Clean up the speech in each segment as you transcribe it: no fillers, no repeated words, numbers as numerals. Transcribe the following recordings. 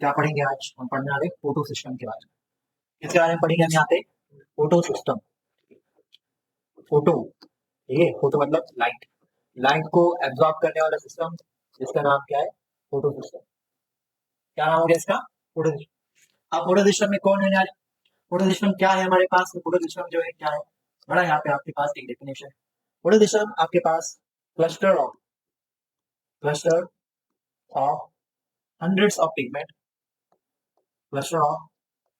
क्या पढ़ेंगे आज? हम पढ़ने वाले फोटो सिस्टम के बारे में। किसके बारे में पढ़ेंगे हम यहाँ पे? Photo system. फोटो, ठीक है, फोटो मतलब लाइट, लाइट को एब्जॉर्ब करने वाला सिस्टम, जिसका नाम क्या है? Photo system. क्या नाम हो गया इसका? Photo system. अब फोटो सिस्टम में कौन है यार? फोटो सिस्टम क्या है हमारे पास? फोटो सिस्टम जो है क्या है, बड़ा यहाँ पे आपके पास एक डेफिनेशन। फोटो सिस्टम आपके पास cluster of hundreds of pigment, cluster of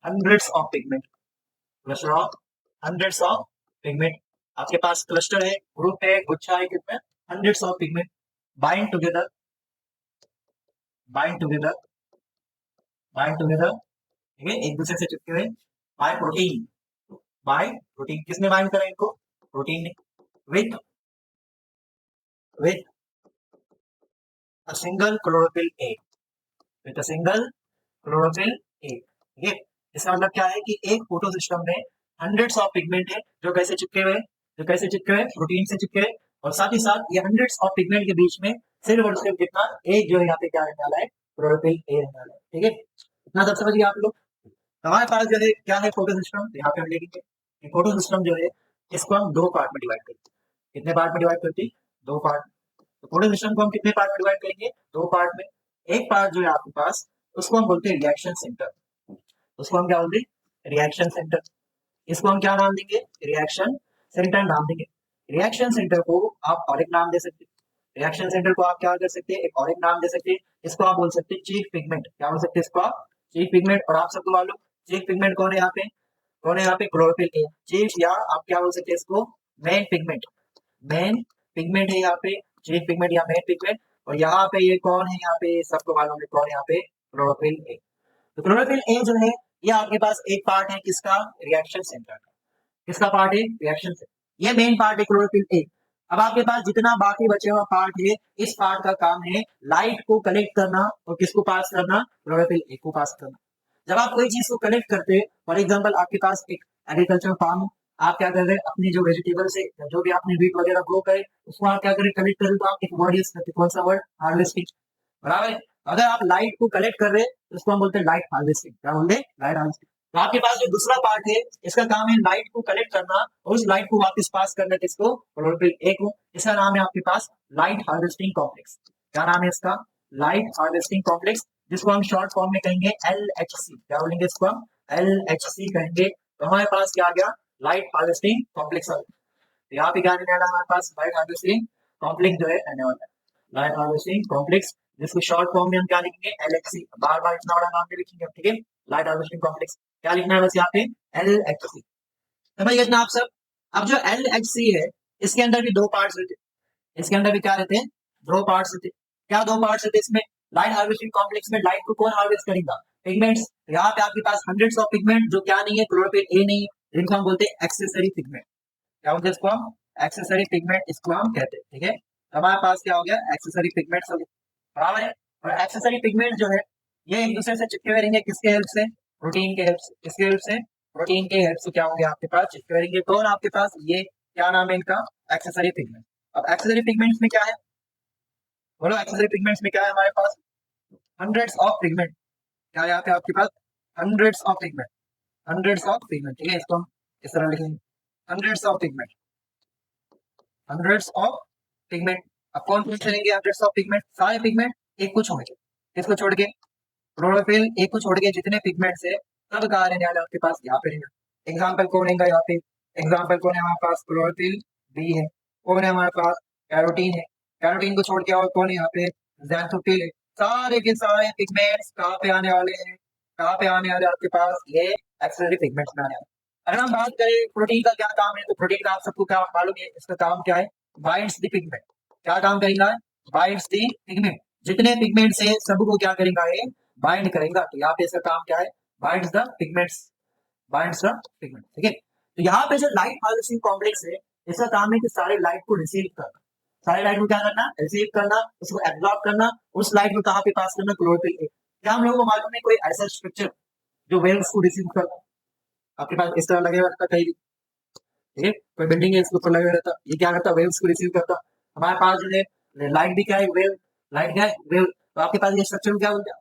hundreds of pigment, cluster of hundreds of pigment. आपके पास क्लस्टर है, ग्रुप है, गुच्छा है, कितने? Hundreds of pigment bind together, bind together, bind together, ठीक है, एक दूसरे से चिपके हुए बाय प्रोटीन, बाय प्रोटीन। किसने बाइंड करा इनको? प्रोटीन ने। With with a single chlorophyll A, with a single chlorophyll A, ठीक है। इसका मतलब क्या है कि एक फोटो सिस्टम में हंड्रेड्स ऑफ पिगमेंट है जो कैसे चिपके हुए, जो कैसे चिपके हुए? प्रोटीन से चिपके हुए। और साथ ही साथ ये हंड्रेड्स ऑफ पिगमेंट के बीच में सिर्फ और सिर्फ कितना? एक जो है यहाँ पे क्या रहने वाला है? क्लोरोफिल ए रहने वाला है, ठीक है। इतना सब समझिए आप लोग। हमारे पास जो है क्या है? Photo system. यहाँ पे हम लिखेंगे कि फोटो सिस्टम जो है इसको हम दो पार्ट में डिवाइड करते हैं। कितने पार्ट में डिवाइड करते हैं? दो पार्ट। तो फोटो सिस्टम को हम कितने पार्ट में डिवाइड करेंगे? दो पार्ट में। एक पार्ट जो है आपके पास, उसको हम बोलते हैं रिएक्शन सेंटर। उसको हम क्या बोलते हैं? Reaction centre. इसको हम क्या नाम देंगे? रिएक्शन सेंटर नाम देंगे। रिएक्शन सेंटर को आप और एक नाम दे सकते हैं। रिएक्शन सेंटर को आप क्या कर सकते हैं? एक और एक नाम दे सकते हैं। इसको आप बोल सकते हैं चीफ पिगमेंट। क्या बोल सकते हैं इसको आप? Chief pigment. और आप सबको मालूम चीफ पिगमेंट कौन है यहाँ पे? कौन है यहाँ पे? Chlorophyll A. चीफ, या आप क्या बोल सकते हैं इसको? Main pigment. मेन पिगमेंट है यहाँ पे चीफ पिगमेंट या मेन पिगमेंट। और यहाँ पे ये कौन है? यहाँ पे सबको मालूम है कौन है यहाँ पे? Chlorophyll A. तो क्लोरोफिल ए जो है ये आपके पास एक पार्ट है किसका? रिएक्शन सेंटर का। किसका पार्ट है? Reaction centre. ये मेन पार्ट है क्लोरोफिल ए। अब आपके पास जितना बाकी बचे हुआ पार्ट है, इस पार्ट का काम है लाइट को कलेक्ट करना और किसको पास करना? क्लोरोफिल ए को पास करना। जब आप कोई चीज को कलेक्ट करते हैं, फॉर एग्जाम्पल आपके पास एक एग्रीकल्चर फार्म, आप क्या कर रहे हैं? अपनी जो वेजिटेबल्स है, जो भी आपने वीट वगैरह ग्रो करे, उसको आप क्या करें? कलेक्ट करें। तो आप एक वर्ड यूज करते हैं, कौन सा वर्ड? हार्वेस्टिंग। बराबर है। अगर आप लाइट को कलेक्ट कर रहे हैं तो उसको हम बोलते हैं लाइट हार्वेस्टिंग। क्या बोलते हैं? Light harvesting. तो आपके पास जो दूसरा पार्ट है, इसका काम है लाइट को कलेक्ट करना और उस लाइट को वापस पास करना किसको? क्लोरोफिल ए को। इसका नाम है आपके पास लाइट हार्वेस्टिंग कॉम्प्लेक्स। क्या नाम है इसका? लाइट हार्वेस्टिंग कॉम्प्लेक्स, जिसको हम शॉर्ट फॉर्म में कहेंगे LHC। क्या बोलेंगे इसको हम? LHC कहेंगे। तो हमारे पास क्या आ गया? Light harvesting complex. यहाँ पे क्या रहने वाला हमारे पास? लाइट हार्वेस्टिंग कॉम्प्लेक्स जो है रहने वाला है। लाइट हार्वेस्टिंग कॉम्प्लेक्स, जिसको शॉर्ट फॉर्म में हम क्या लिखेंगे? LHC। बार बार इतना बड़ा नाम नहीं लिखेंगे, ठीक है। लाइट हार्वेस्टिंग कॉम्प्लेक्स क्या लिखना है बस यहाँ पे? LHC। समझ गए ना आप सब? अब जो LHC है, इसके अंदर भी दो पार्ट्स रहते हैं। इसके अंदर भी क्या रहते हैं? दो पार्ट्स रहते हैं। क्या दो पार्ट्स रहते हैं इसमें? लाइट हार्वेस्टिंग कॉम्प्लेक्स में लाइट को कौन हार्वेस्ट करेगा? पिगमेंट्स। यहाँ पे आपके पास हंड्रेड्स ऑफ पिगमेंट जो क्या नहीं है? क्लोरोफिल ए नहीं है, जिनको हम बोलते हैं एक्सेसरी पिगमेंट। क्या बोलते हैं इसको हम? एक्सेसरी पिगमेंट इसको हम कहते हैं, ठीक है। हमारे पास क्या हो गया? एक्सेसरी पिगमेंट्स हो गए, बराबर है। और एक्सेसरी पिगमेंट जो है ये एक दूसरे से चिपके हुए रहेंगे, किसके हेल्प से? प्रोटीन के हेल्प से। किसके हेल्प से? प्रोटीन के हेल्प से क्या होंगे आपके पास? चिपके हुए रहेंगे। कौन आपके पास? ये क्या नाम है इनका? Accessory pigment. अब एक्सेसरी पिगमेंट्स में क्या है? बोलो, एक्सेसरी पिगमेंट्स में क्या है हमारे पास? Hundreds of pigment. क्या है यहाँ पे आपके पास? Hundreds of pigment. Hundreds of pigment, ठीक है। इसको हम इस तरह लिखेंगे, hundreds of pigment. Hundreds of pigment. अब कौन कौन चलेंगे? हंड्रेड्स ऑफ पिगमेंट, सारे पिगमेंट एक को छोड़ के। किसको छोड़ के? क्लोरोफिल एक को छोड़ के जितने पिगमेंट्स है सब कहाँ रहने वाले आपके पास? यहाँ पे रहेंगे। एग्जाम्पल कौन है यहाँ पे? एग्जाम्पल कौन है हमारे पास? क्लोरोफिल बी है। कौन है हमारे पास? कैरोटीन है। कैरोटीन को छोड़ के और कौन है यहाँ पे? ज़ैंथोफिल है। सारे के सारे पिगमेंट्स कहाँ पे आने वाले हैं? कहाँ पे आने वाले आपके पास? ये एक्सेसरी पिगमेंट्स में आने वाले। अगर हम बात करें प्रोटीन का क्या काम है, तो प्रोटीन का आप सबको क्या मालूम है? इसका काम क्या है? Binds the pigment. क्या काम करेगा? Binds the pigment. जितने पिगमेंट्स है सबको क्या करेगा? ये बाइंड करेगा। तो यहाँ पे इसका काम क्या है? Binds the pigments, binds the pigment, ठीक है। तो यहाँ पे जो लाइट हार्वेस्टिंग कॉम्प्लेक्स है, इसका काम है कि सारे लाइट को रिसीव करना। सारे लाइट को क्या करना? रिसीव करना, उसको एब्जॉर्ब करना, उस लाइट को कहाँ पे पास करना? Chlorophyll A. क्या हम लोगों को मालूम है कोई ऐसा स्ट्रक्चर जो वेव्स को रिसीव करता? आपके पास इस तरह लगे रहता कहीं भी, ठीक है। कोई बिल्डिंग है, इसके ऊपर लगे रहता, ये क्या करता? वेव्स को रिसीव करता। हमारे पास जो है लाइट भी क्या है? वेव। लाइट क्या है? वेव। तो आपके पास ये स्ट्रक्चर क्या बोलते हैं?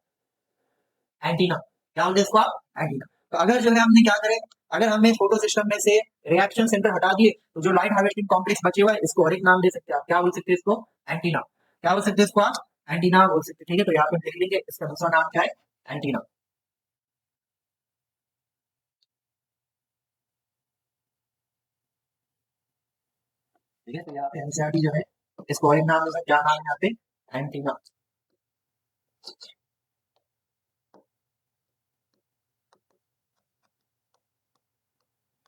एंटीना। क्या बोलते हैं इसको आप? एंटीना। तो अगर जो है हमने क्या करें, अगर हमने फोटो सिस्टम में से रिएक्शन सेंटर हटा दिए तो जो लाइट हार्वेस्टिंग कॉम्प्लेक्स बचे हुआ है इसको और एक नाम दे सकते हैं आप, क्या बोल सकते हैं इसको? एंटीना। क्या बोल सकते हैं इसको आप? एंटीना बोल सकते हैं। ठीक है, तो यहाँ पे देख लेंगे इसका दूसरा नाम क्या है? एंटीना। ठीक है, तो यहाँ पे एनसीईआरटी जो है इसको और एक नाम दे सकते, क्या नाम है यहाँ पे? एंटीना।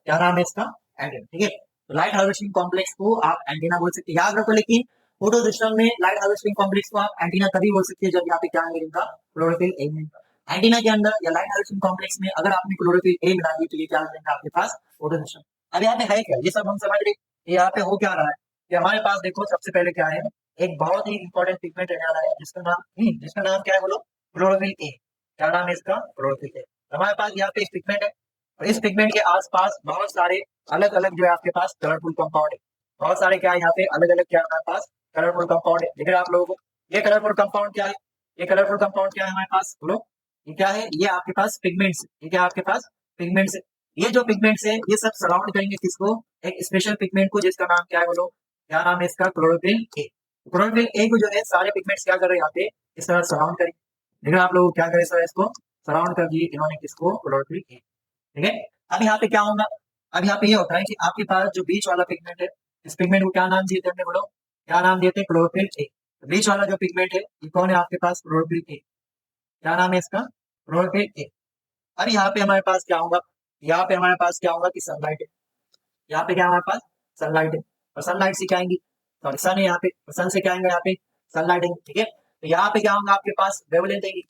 क्या नाम है इसका? एंटीना। ठीक है, तो लाइट हार्वेस्टिंग कॉम्प्लेक्स को आप एंटीना बोल सकते हैं, याद रखो। लेकिन फोटो सिस्टम में लाइट हार्वेस्टिंग कॉम्प्लेक्स को आप एंटीना तभी बोल सकते हैं जब यहाँ पे क्या मिलेगा? क्लोरोफिल ए मिलेगा। एंटीना के अंदर या लाइट हार्वेस्टिंग कॉम्प्लेक्स में अगर आपने क्लोरोफिल ए मिला दी तो ये क्या मिलेगा आपके पास? Photo system. अब यहाँ पे है क्या, ये सब हम समझ रहे, यहाँ पे हो क्या रहा है कि हमारे पास देखो सबसे पहले क्या है, एक बहुत ही इंपॉर्टेंट पिगमेंट रहने वाला है जिसका नाम क्या है बोलो? Chlorophyll A. क्या नाम है इसका? Chlorophyll A. हमारे पास यहाँ पे एक पिगमेंट है और इस पिगमेंट के आसपास बहुत सारे अलग अलग जो है आपके पास कलरफुल कंपाउंड है। बहुत सारे क्या है यहाँ पे अलग अलग क्या है हमारे पास? कलरफुल कंपाउंड है। दिख रहा है आप लोगों को? ये कलरफुल कंपाउंड क्या है? ये कलरफुल कंपाउंड क्या है हमारे पास बोलो? ये क्या है? ये आपके पास पिगमेंट्स। ये क्या है आपके पास? पिगमेंट्स है। ये जो पिगमेंट्स है ये सब सराउंड करेंगे किसको? एक स्पेशल पिगमेंट को, जिसका नाम क्या है बोलो? क्या नाम है इसका? Chlorophyll A. क्लोरोफिल ए को जो है सारे पिगमेंट्स क्या कर रहे हैं यहाँ पे? इस तरह सराउंड करेंगे। देख रहे हैं आप लोग क्या करें सर? इसको सराउंड कर दिए इन्होंने, किसको? Chlorophyll A. ठीक है, अब यहाँ पे क्या होगा? अब यहाँ पे ये होता है कि आपके पास जो बीच वाला पिगमेंट है, इस पिगमेंट को क्या नाम दिए थे हमने बोलो? क्या नाम दिए थे? Chlorophyll A. बीच वाला जो पिगमेंट है ये कौन है आपके पास? Chlorophyll A. क्या नाम है इसका? Chlorophyll A. अब यहाँ पे हमारे पास क्या होगा? यहाँ पे हमारे पास क्या होगा कि सनलाइट है। यहाँ पे क्या है हमारे पास? सनलाइट है। और सनलाइट से क्या आएंगी? सॉरी, सन है यहाँ पे, और सन से क्या आएंगे यहाँ पे? सनलाइट है। ठीक है, तो यहाँ पे क्या होगा आपके पास? वेवलेंथ आएगी।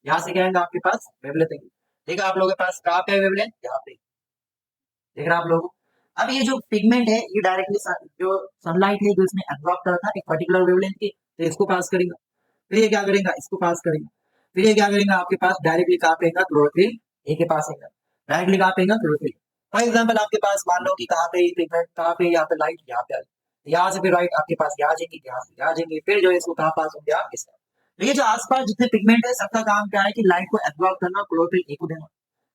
यहाँ से क्या आएगा आपके पास? वेवलेंथ आएगी। ठीक है, आप लोगों के पास कहाँ पे वेवलेंथ? यहाँ पे। देख रहे हैं आप लोग? अब ये जो पिगमेंट है ये डायरेक्टली जो सनलाइट है जो इसने एब्जॉर्ब करा था एक पर्टिकुलर वेवलेंथ की, तो इसको पास करेगा। फिर ये क्या करेगा? इसको पास करेगा। फिर ये क्या करेगा आपके पास? डायरेक्टली कहाँ पे आएगा? क्लोरोफिल ए के पास आएगा। डायरेक्टली कहाँ पे आएगा? क्लोरोफिल। फॉर एग्जाम्पल आपके पास मान लो कि कहाँ पे पिगमेंट, कहाँ पे यहाँ पे लाइट, यहाँ पे आ गई। यहाँ से फिर लाइट आपके पास यहाँ जाएंगी, यहाँ से यहाँ जाएंगे, फिर जो है इसको कहाँ पास हो गया? इसका। तो ये जो आसपास जितने पिगमेंट है सबका काम क्या है कि लाइट को एब्जॉर्ब करना, क्लोरोफिल ए को देना।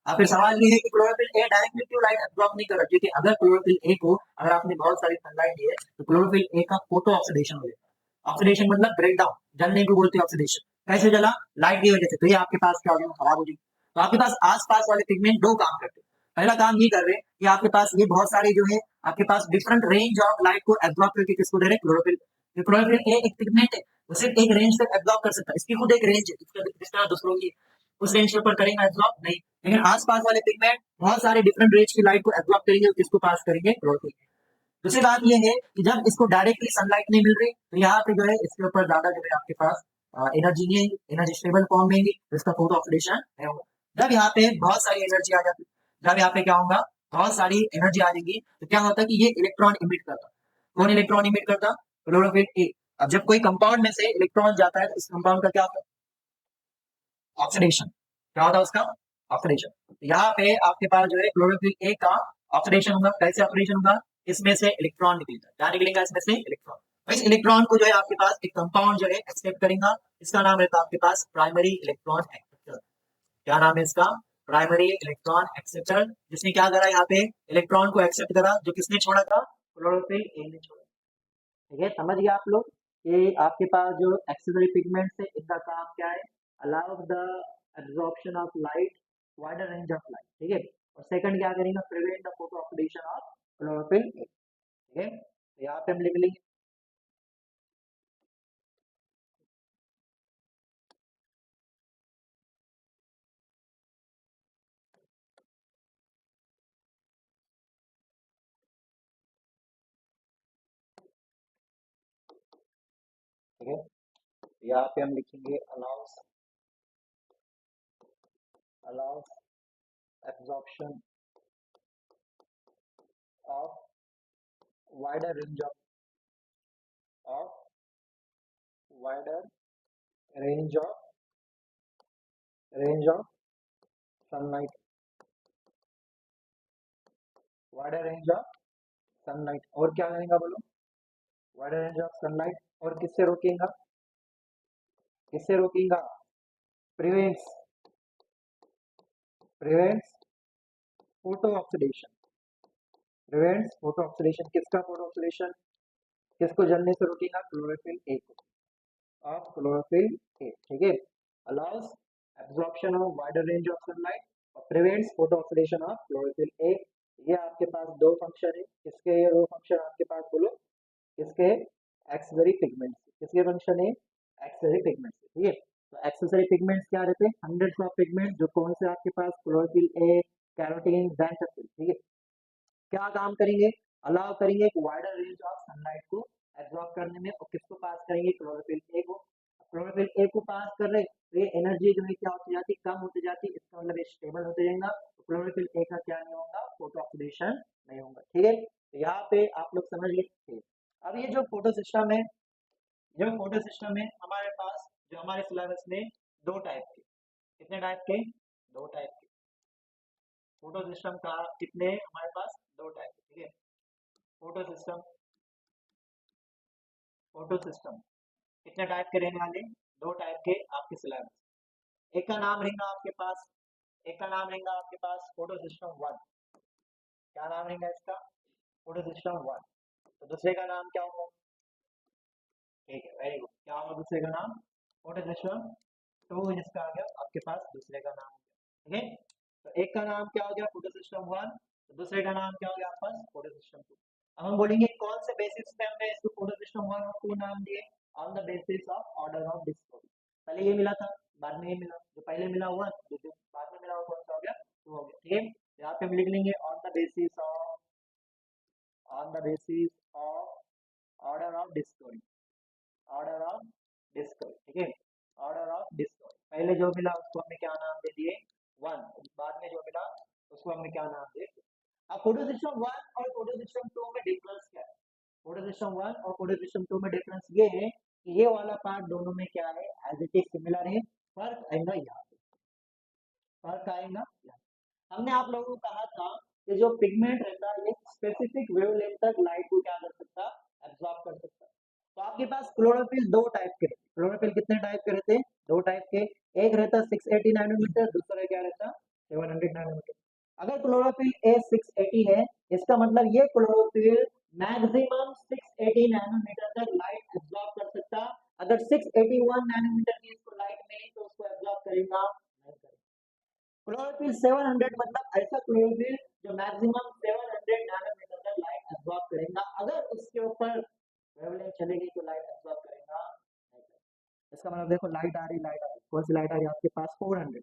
अब फिर सवाल ये है कि क्लोरोफिल ए डायरेक्टली क्यों लाइट एब्जॉर्ब नहीं कर रहा? क्योंकि अगर क्लोरोफिल ए को, अगर आपने बहुत सारी सनलाइट दी है तो क्लोरोफिल ए का फोटो ऑक्सीडेशन हो जाएगा। ऑक्सीडेशन मतलब ब्रेक डाउन, जलने को बोलते हैं ऑक्सीडेशन। कैसे जला? लाइट की वजह से। तो ये आपके पास क्या हो जाएगा? खराब हो जाएगी। तो आपके पास आसपास वाले पिगमेंट दो काम करते हैं। पहला काम ये कर रहे हैं कि आपके पास ये बहुत सारे जो है आपके पास डिफरेंट रेंज ऑफ लाइट को एब्जॉर्ब करके किसको दे रहे हैं? क्लोरोफिल। क्लोरोफिल ए एक पिगमेंट है, वो सिर्फ एक रेंज तक एब्जॉर्ब कर सकता है, इसकी खुद एक रेंज है, जिस तरह दूसरों की उस रेंज के ऊपर करेंगे एब्जॉर्ब नहीं। लेकिन आसपास वाले पिगमेंट बहुत सारे डिफरेंट रेंज की लाइट को एब्जॉर्ब करेंगे और किसको पास करेंगे? क्लोरोफिल। दूसरी बात यह है कि जब इसको डायरेक्टली सनलाइट नहीं मिल रही तो यहाँ पे जो है इसके ऊपर ज्यादा जो है आपके पास एनर्जी नहीं है, एनर्जी स्टेबल फॉर्म में तो इसका फोटो ऑक्सीडेशन नहीं होगा। जब यहाँ पे बहुत सारी एनर्जी आ जाती है, जब यहाँ पे क्या होगा? बहुत सारी एनर्जी आ जाएगी तो क्या होता है कि ये इलेक्ट्रॉन इमिट करता। कौन इलेक्ट्रॉन इमिट करता? Chlorophyll A. अब जब कोई कंपाउंड में से इलेक्ट्रॉन जाता है तो इस कंपाउंड का क्या होता है? ऑक्सीडेशन। क्या होता है उसका? ऑक्सीडेशन। यहाँ पे आपके पास जो है क्लोरोफिल ए का ऑक्सीडेशन होगा। कैसे ऑक्सीडेशन होगा? इसमें से इलेक्ट्रॉन निकलेगा। क्या निकलेगा इसमें से? इलेक्ट्रॉन। तो इस इलेक्ट्रॉन को जो है आपके पास एक कंपाउंड जो है एक्सेप्ट करेगा। इसका नाम रहता है आपके पास प्राइमरी इलेक्ट्रॉन एक्सेप्टर। क्या नाम है इसका? Primary electron acceptor. जिसने क्या करा यहाँ पे? इलेक्ट्रॉन को एक्सेप्ट करा। जो किसने छोड़ा था? क्लोरोफिल ए ने छोड़ा। ठीक है, समझ गए आप लोग कि आपके पास जो एक्सिलरी पिगमेंट है इनका काम क्या है? Allow the absorption of light, wider range of light. ठीक है, और सेकंड क्या करेगा? Prevent the photo oxidation of chlorophyll. ठीक है, तो यहाँ पे हम लिख लेंगे। ठीक है, यहाँ पे हम लिखेंगे allow us, allow us absorption of wider range of wider range of sunlight, wider range of sunlight. और क्या करेगा बोलो? Wider range of sunlight. और किससे रोकेगा? किससे रोकेगा? Prevents prevents photo oxidation, prevents photo oxidation. किसका फोटो ऑक्सीडेशन? किसको जलने से रोकेगा? क्लोरोफिल ए को, ऑफ क्लोरोफिल ए, ठीक है। Allows absorption of wider range of sunlight और prevents photo oxidation of chlorophyll A. ये आपके पास दो फंक्शन है। किसके ये दो फंक्शन आपके पास बोलो? किसके? Accessory pigments. किसके फंक्शन है? एक्सेसरी पिगमेंट्स, ठीक है। तो एक्सेसरी पिगमेंट्स क्या रहते हैं? हंड्रेड्स ऑफ पिगमेंट, जो कौन से आपके पास? क्लोरोफिल ए, कैरोटीन, xanthophyll, ठीक है। क्या काम करेंगे? अलाउ करेंगे एक वाइडर रेंज ऑफ सनलाइट को एब्जॉर्ब करने में, और किसको पास करेंगे? क्लोरोफिल ए को। क्लोरोफिल ए को पास कर रहे तो ये एनर्जी जो है क्या होती जाती? कम होती जाती। इसका मतलब ये स्टेबल होते जाएगा। तो क्लोरोफिल ए का क्या नहीं होगा? फोटो ऑक्सीडेशन नहीं होगा, ठीक है। तो यहाँ पे आप लोग समझ गए। अब ये जो फोटो सिस्टम है, जो फोटो सिस्टम है हमारे पास, जो हमारे सिलेबस में दो टाइप के, कितने टाइप के? दो टाइप के फोटो सिस्टम का। कितने हमारे पास? दो टाइप के, ठीक है। फोटो सिस्टम, फोटो सिस्टम कितने टाइप के रहने वाले? दो टाइप के आपके सिलेबस। एक का नाम रहेगा आपके पास, एक का नाम रहेगा आपके पास फोटो सिस्टम वन। क्या नाम रहेगा इसका? Photo system one. तो दूसरे का नाम क्या होगा? ठीक है, वेरी गुड। क्या होगा दूसरे का नाम? फोटो सिस्टम टू, जिसका आ गया आपके पास दूसरे का नाम, ठीक है। तो एक का नाम क्या हो गया? Photo system one. तो दूसरे का नाम क्या हो गया आपके पास? Photo system to. अब हम बोलेंगे कौन से बेसिस पे हमने इसको फोटो सिस्टम वन और टू नाम दिए? On the basis of order of discovery. पहले ये मिला था, बाद में ये मिला। जो पहले मिला वन, जो बाद में मिला वो कौन सा हो गया? टू हो गया, ठीक है। यहाँ पे हम लिख लेंगे on the basis of, on the basis of order of discovery, order of discovery, ठीक है। ऑर्डर ऑफ डिस्कवरी, पहले जो मिला उसको हमने क्या नाम दे दिए? वन। बाद में जो मिला उसको हमने क्या नाम दिए? अब फोटो सिस्टम वन और फोटो सिस्टम टू में डिफरेंस क्या है? फोटो सिस्टम वन और फोटो सिस्टम टू में डिफरेंस ये है कि ये वाला पार्ट दोनों में क्या है? एज इट इज सिमिलर है। फर्क आएगा यहाँ पे, फर्क आएगा यहाँ। हमने आप लोगों को कहा था कि जो पिगमेंट रहता है ये स्पेसिफिक वेवलेंथ तक लाइट को क्या कर सकता? एब्जॉर्ब कर सकता। तो आपके पास क्लोरोफिल दो टाइप के रहते। क्लोरोफिल कितने टाइप के रहते? दो टाइप के। एक रहता 680 नैनोमीटर, दूसरा क्या रहता? 700 नैनोमीटर। अगर क्लोरोफिल ए 680 है, इसका मतलब ये क्लोरोफिल मैक्सिमम 680 नैनोमीटर तक लाइट एब्जॉर्ब कर सकता। अगर 681 नैनोमीटर की इसको लाइट में तो उसको एब्जॉर्ब करेगा नहीं करेगा। क्लोरोफिल 700 मतलब ऐसा क्लोरोफिल जो मैक्सिमम 700 नैनोमीटर तक लाइट एब्जॉर्ब करेगा। अगर उसके ऊपर वेवलेंथ चलेगी तो लाइट एब्जॉर्ब करेगा नहीं करेगा। इसका मतलब देखो, लाइट आ रही, लाइट आ रही, कौन सी लाइट आ रही है आपके पास? 400।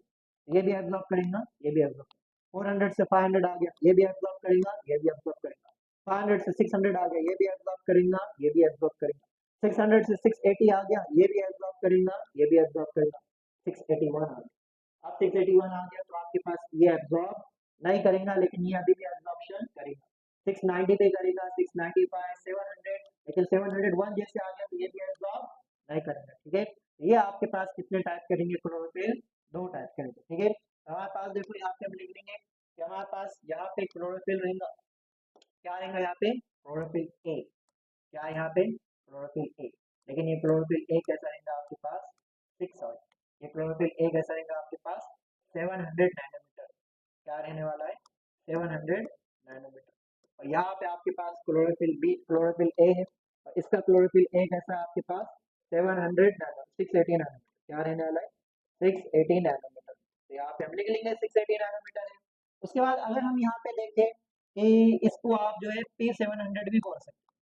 ये भी एब्जॉर्ब करेगा, ये भी एब्जॉर्ब। 400 से 500 आ गया, ये भी एब्जॉर्ब करेगा, ये भी एब्जॉर्ब करेगा। 500 से 600 आ गया, ये भी एब्जॉर्ब करेगा, ये भी एब्जॉर्ब करेगा। 600 से 680 आ गया, ये भी एब्जॉर्ब करेगा, ये भी एब्जॉर्ब करेगा। 681 आ गया, अब 681 आ गया तो आपके पास ये एब्जॉर्ब नहीं करेगा, लेकिन ये अभी भी एब्जॉर्प्शन करेगा। 690 पे करेगा, 695, 700, लेकिन 701 जैसे आ गया तो ये भी एब्जॉर्ब नहीं करेगा, ठीक है। ये आपके पास कितने टाइप करेंगे क्लोरोफिल? दो टाइप करेंगे, ठीक है। हमारे पास देखो यहाँ पे हम लिख लेंगे कि हमारे पास यहाँ पे क्लोरोफिल रहेगा, क्या रहेगा यहाँ पे? Chlorophyll A. क्या यहाँ पे? Chlorophyll A. लेकिन ये क्लोरोफिल ए कैसा रहेगा आपके पास? 6 और ये क्लोरोफिल ए कैसा रहेगा आपके पास? 700 नैनोमीटर। क्या रहने वाला है? 700 नैनोमीटर। और यहाँ पे आपके पास क्लोरोफिल बी, क्लोरोफिल ए है, और इसका क्लोरोफिल ए कैसा है आपके पास? 700 नैनो, 680 नैनोमीटर। क्या रहने वाला है? 680 नैनोमीटर। तो यहाँ पे हम लिख लेंगे 680 नैनोमीटर है। उसके बाद अगर हम यहाँ पे देखें कि इसको आप जो है P700 भी बोल सकते हैं।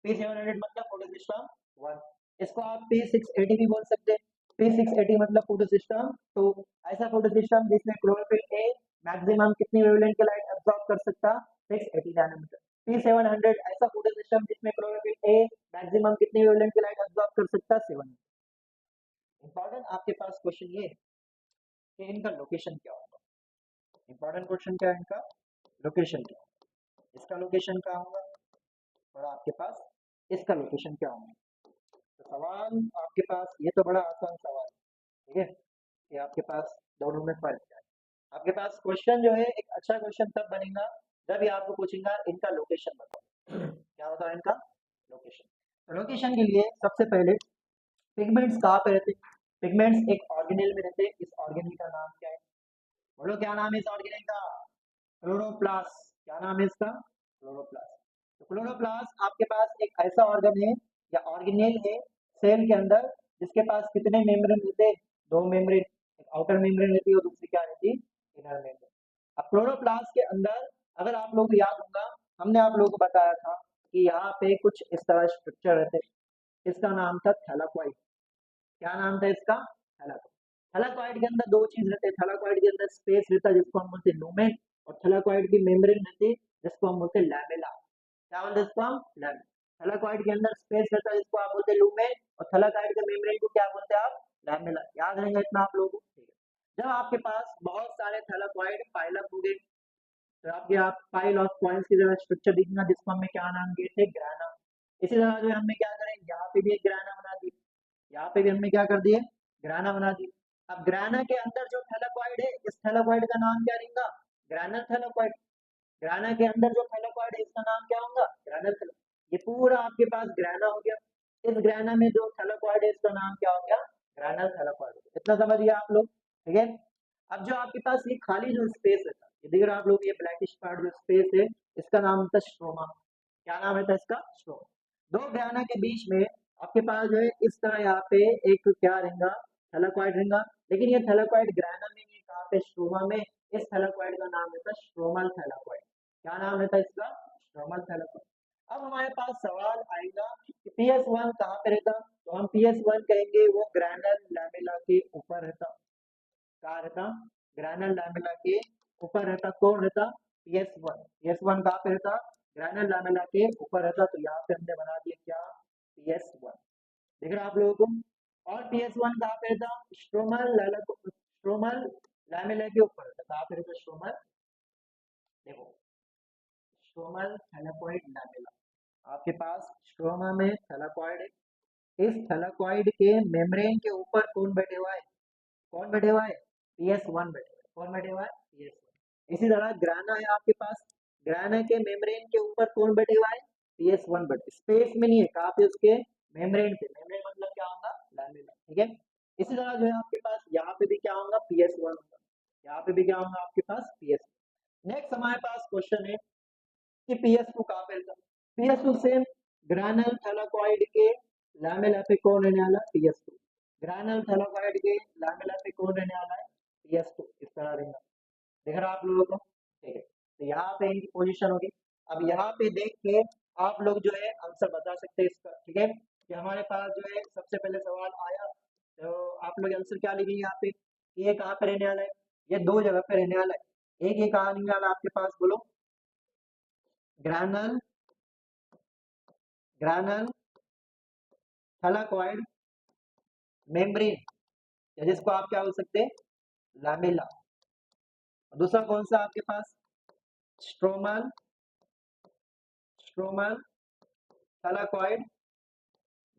P700 मतलब फोटो सिस्टम वन। इसको आप P680 भी बोल सकते हैं। P680 मतलब फोटो सिस्टम टू। ऐसा फोटो सिस्टम जिसमें क्लोरोफिल ए मैक्सिमम कितनी वेवलेंथ की लाइट एब्जॉर्ब कर सकता? 680 नैनोमीटर। P700 ऐसा फोटो सिस्टम जिसमें क्लोरोफिल ए मैक्सिमम कितनी वेवलेंथ की लाइट एब्जॉर्ब कर सकता? 700। इंपॉर्टेंट आपके पास क्वेश्चन ये कि इनका लोकेशन क्या होगा। इंपॉर्टेंट क्वेश्चन क्या है इनका? लोकेशन क्या होगा? इसका लोकेशन क्या होगा और आपके पास इसका लोकेशन क्या होगा? तो सवाल आपके पास, ये तो बड़ा आसान सवाल है, ठीक है, कि आपके पास दोनों में फर्क क्या है। आपके पास क्वेश्चन जो है एक अच्छा क्वेश्चन तब बनेगा जब ये आपको पूछेगा इनका लोकेशन बताओ। क्या बताओ इनका लोकेशन? तो लोकेशन के लिए सबसे पहले पिगमेंट्स कहाँ पे रहते हैं? पिगमेंट्स एक ऑर्गेनेल में रहते हैं। इस ऑर्गेनेल का नाम क्या है? बोलो क्या नाम है इस ऑर्गेनेल का? क्लोरोप्लास्ट। क्या नाम है इसका? क्लोरोप्लास्ट। तो क्लोरोप्लास्ट आपके पास एक ऐसा ऑर्गन है या ऑर्गेनेल है सेल के अंदर जिसके पास कितने मेम्ब्रेन रहते हैं? दो मेम्ब्रेन, एक आउटर मेम्ब्रेन रहती है और दूसरी क्या रहती है? Inner membrane. अब क्लोरोप्लास्ट के अंदर अगर आप लोग को याद होगा, हमने आप लोगों को बताया था कि यहाँ पे कुछ इस तरह स्ट्रक्चर रहते हैं। इसका नाम था थैलाकोइड। क्या नाम था इसका? थैलाकोइड। थैलाकोइड के अंदर दो चीज रहते हैं। थैलाकोइड के अंदर स्पेस रहता है जिसको हम बोलते हैं लूमेन, और थैलाकोइड की मेम्ब्रेन रहती है जिसको हम बोलते हैं लैमेला। क्या बोलते हैं इसको हम? लैमेला। थैलाकोइड के अंदर स्पेस रहता है जिसको आप बोलते हैं लूमेन, और थैलाकोइड के मेम्ब्रेन को क्या बोलते हैं आप? लैमेला। याद रहेगा इतना आप लोगों को? ठीक है। जब आपके पास बहुत सारे थैलाकोइड पाइलअप हो गए तो आपके आप पाइल ऑफ पॉइंट्स की तरह स्ट्रक्चर दिखेगा जिसको हमने क्या नाम दिए थे? ग्राना। इसी तरह जो है हमने क्या करें, यहाँ पे भी एक ग्राना बना दी, यहाँ पे भी हमने क्या कर दिए? ग्राना बना दी। अब ग्राना के अंदर जो थैलाकोइड है, इस थैलाकोइड का नाम क्या रहेगा? ग्रानल थैलाकोइड। ग्राना के अंदर जो थैलाकोइड है इसका नाम क्या होगा? ग्रानल थैलाकोइड। ये पूरा आपके पास ग्राना हो गया। इस ग्राना में जो थैलाकोइड है इसका नाम क्या हो गया? ग्रानल थैलाकोइड। इतना समझ गया आप लोग? ठीक है। अब जो आपके पास ये खाली जो स्पेस है, ये देख रहे हो आप लोग, ये ब्लैकिश पार्ट जो स्पेस है इसका नाम होता है स्ट्रोमा। क्या नाम है इसका? स्ट्रोमा। दो ग्राना के बीच में आपके पास जो है इस तरह यहाँ पे एक क्या रहेगा? थैलाकोइड रहेगा। लेकिन ये थैलाकोइड ग्राना में नहीं, कहाँ पे? स्ट्रोमा में। इस थैलाकोइड का नाम रहता है स्ट्रोमल थैलाकोइड। क्या नाम रहता है इसका? स्ट्रोमल थैलाकोइड। अब हमारे पास सवाल आएगा कि PS1 कहाँ पे रहता? तो हम PS1 कहेंगे वो ग्रैनल लैमेला के ऊपर रहता। कहाँ रहता? ग्रैनल लैमेला के ऊपर रहता। कौन रहता? PS1। PS1 कहाँ पे रहता? ग्रैनल लैमेला के ऊपर रहता। तो यहाँ पे हमने बना दिया क्या? PS1। देख रहे हैं आप लोगों को? और PS1 कहाँ पे रहता? स्ट्रोमल लैमेला के ऊपर रहता। कहाँ पे रहता? स्ट्रोमल, देखो, स्ट्रोमल थैलाकोइड लैमेला। आपके पास स्ट्रोमा में थैलाकोइड है। इस थैलाकोइड के मेम्ब्रेन के ऊपर कौन बैठे हुआ है? कौन बैठे हुआ है? PS1 बैठे हुआ है। कौन बैठे हुआ है? PS1। इसी तरह ग्राना है आपके पास। ग्राना के मेम्ब्रेन के ऊपर कौन बैठे हुआ है? PS1 बैठे। स्पेस में नहीं है, कहाँ पे? उसके मेम्ब्रेन पे। मेम्ब्रेन मतलब क्या होगा? लैमेला। ठीक है। इसी तरह जो है आपके पास यहाँ पे भी क्या होगा? PS1 होगा। यहाँ पे भी क्या होगा आपके पास? PS1। नेक्स्ट हमारे पास क्वेश्चन है कि PS2 कहाँ पे रहता? PS2 सेम ग्रानल थैलाकोइड के लैमेला पे कौन रहने वाला? PS2। ग्रानल थैलाकोइड के लैमेला पे कौन रहने वाला है? PS2। इस तरह रहेगा। देख रहा आप लोगों को? ठीक है। तो यहाँ पे इनकी पोजीशन होगी। अब यहाँ पे देख के आप लोग जो है आंसर बता सकते हैं इसका। ठीक है। कि हमारे पास जो है सबसे पहले सवाल आया तो आप लोग आंसर क्या लिखेंगे यहाँ पे? ये कहाँ पे रहने वाला है? ये दो जगह पे रहने वाला है। एक ये कहाँ रहने वाला है आपके पास? बोलो। ग्रानल, ग्रानल थैलाकोइड मेम्ब्रेन, या जिसको आप क्या बोल सकते हैं? लैमेला। दूसरा कौन सा आपके पास? स्ट्रोमल, स्ट्रोमल थैलाकोइड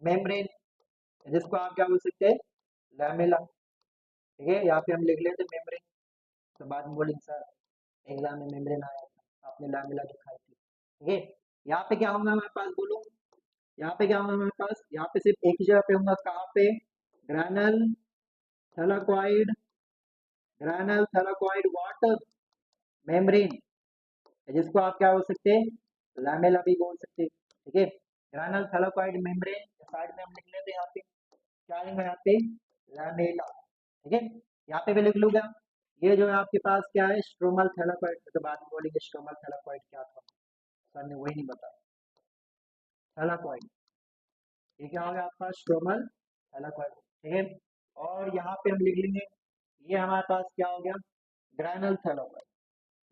मेम्ब्रेन, जिसको आप क्या बोल सकते हैं? लैमेला। ठीक है। यहाँ पे हम लिख लेते मेम्ब्रेन, तो बाद में बोलेंगे सर एग्जाम में मेम्ब्रेन आया था, आपने लैमेला दिखाई थी। ठीक है। यहाँ पे क्या होगा हमारे पास? बोलो। यहाँ पे क्या होगा हमारे पास? यहाँ पे सिर्फ एक ही जगह पे होगा। कहाँ पे? ग्रैनल थैलाकोइड, ग्रैनल थैलाकोइड वाटर मेम्ब्रेन, जिसको आप क्या बोल सकते हैं? लैमेला भी बोल सकते हैं। ठीक है। ग्रैनल थैलाकोइड मेम्ब्रेन साइड में हम लिख लेते हैं। यहाँ पे क्या लिखा है? यहाँ पे लैमेला। ठीक है। यहाँ पे भी लिख लूंगा। ये जो है आपके पास क्या है? स्ट्रोमल थैलाकोइड। तो बाद में बोलेंगे स्ट्रोमल थैलाकोइड क्या था, सर ने वही नहीं बताया। थैलाकोइड, ये क्या हो गया आपका? स्ट्रोमल थैलाकोइड। ठीक है। और यहाँ पे हम लिख लेंगे ये हमारे पास क्या हो गया? ग्रैनल थैलाकोइड।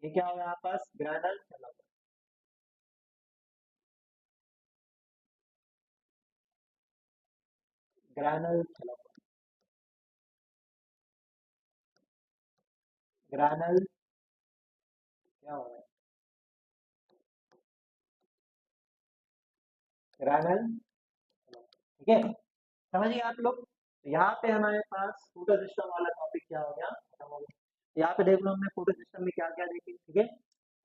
ये क्या हो गया हमारे पास? ग्रैनल थैलाकोइड। ग्रैनल थैलाकोइड, ग्रैनल क्या हो गया? ग्रैनल। ठीक है। समझिए आप लोग। तो यहाँ पे हमारे पास फोटो सिस्टम वाला टॉपिक क्या हो गया? खत्म हो गया। तो यहाँ पे देख लो हमने फोटो सिस्टम में क्या क्या देखे। ठीक है।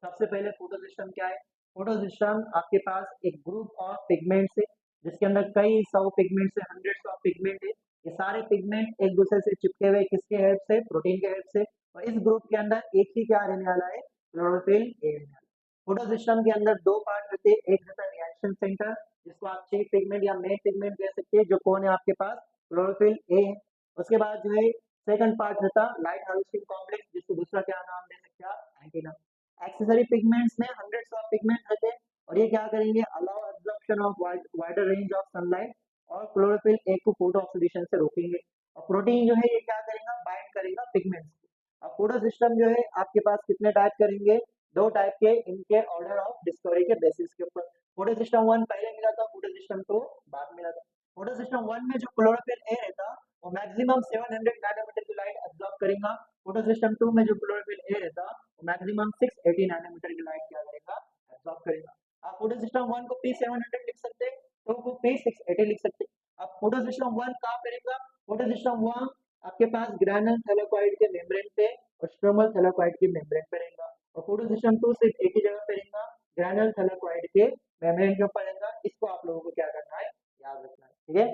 सबसे पहले फोटो सिस्टम क्या है? फोटो सिस्टम आपके पास एक ग्रुप ऑफ पिगमेंट्स है जिसके अंदर कई सौ पिगमेंट्स है, हंड्रेड्स ऑफ पिगमेंट है। ये सारे पिगमेंट एक दूसरे से चिपके हुए किसके हेल्प से? प्रोटीन के हेल्प से। और इस ग्रुप के अंदर एक ही क्या रहने वाला है, क्लोरोफिल ए रहने वाला है। फोटो सिस्टम के अंदर दो पार्ट रहते हैं, एक रहता है रिएक्शन सेंटर जिसको आप चीफ पिगमेंट या मेन पिगमेंट कह सकते हैं, जो कौन है आपके पास, क्लोरोफिल ए है। उसके बाद जो है सेकंड पार्ट रहता लाइट हार्वेस्टिंग कॉम्प्लेक्स, जिसको दूसरा क्या नाम दे सकते हैं आप, एंटीना। एक्सेसरी पिगमेंट्स में हंड्रेड्स ऑफ पिगमेंट रहते हैं और ये क्या करेंगे, allow absorption of wider range of sunlight और क्लोरोफिल ए को फोटो ऑक्सीडेशन से रोकेंगे। और प्रोटीन जो है ये क्या करेगा, बाइंड करेगा पिगमेंट्स को। अब फोटो सिस्टम जो है आपके पास कितने टाइप करेंगे, दो टाइप के, इनके ऑर्डर ऑफ डिस्कवरी के बेसिस के ऊपर। फोटो सिस्टम 1 पहले मिला था, फोटो सिस्टम 2 बाद मिला था। फोटो सिस्टम 1 में जो क्लोरोफिल ए रहता वो मैक्सिमम 700 नैनोमीटर की लाइट एब्जॉर्ब करेगा। फोटो सिस्टम 2 में जो क्लोरोफिल ए रहता वो मैक्सिमम 680 नैनोमीटर की लाइट क्या करेगा, एब्जॉर्ब करेगा। आप फोटो सिस्टम 1 को P700 लिख सकते हैं, 2 को P680 लिख सकते हैं। अब फोटो सिस्टम 1 कहाँ करेगा, फोटो सिस्टम 1 आपके पास ग्रैनुल थैलेकॉइड के मेम्ब्रेन पे और स्ट्रोमल थैलेकॉइड के मेम्ब्रेन पे रहेगा। और फोटो सिस्टम 2 सिर्फ एक ही जगह पे रहेगा, ग्रैनुल थैलेकॉइड के मेम्ब्रेन के ऊपर रहेगा। इसको आप लोगों को क्या करना है, याद रखना है, ठीक है।